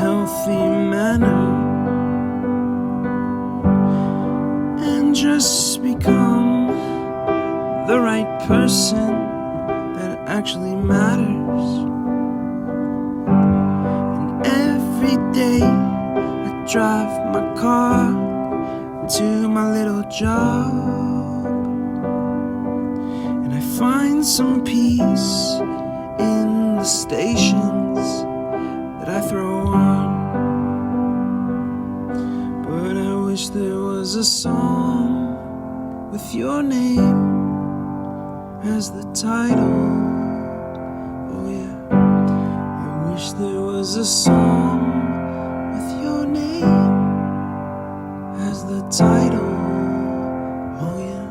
healthy manner and just become the right person that actually matters. And every day I drive my car to my little job, and I find some peace in the stations that I throw on. But I wish there was a song with your name as the title. Oh yeah, I wish there was a song with your name as the title. Oh yeah.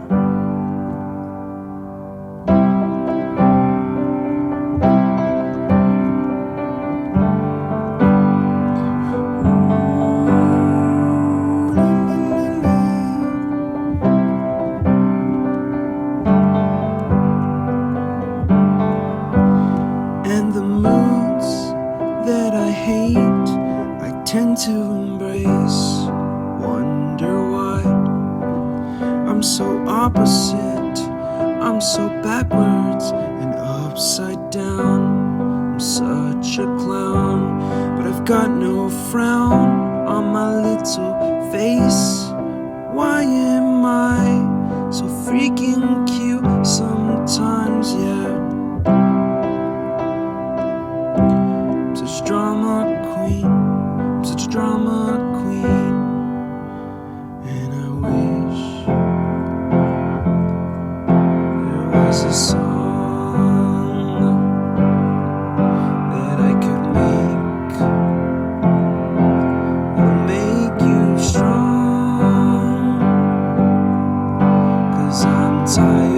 And the moods that I hate, I tend to embrace. Wonder why I'm so opposite, I'm so backwards and upside down. I'm such a clown, but I've got no frown on my little face. Why am I so freaking cute sometimes, yeah? I'm such a drama queen, I'm such a drama queen. And I wish there was a song that I could make that'll make you strong, 'cause I'm tired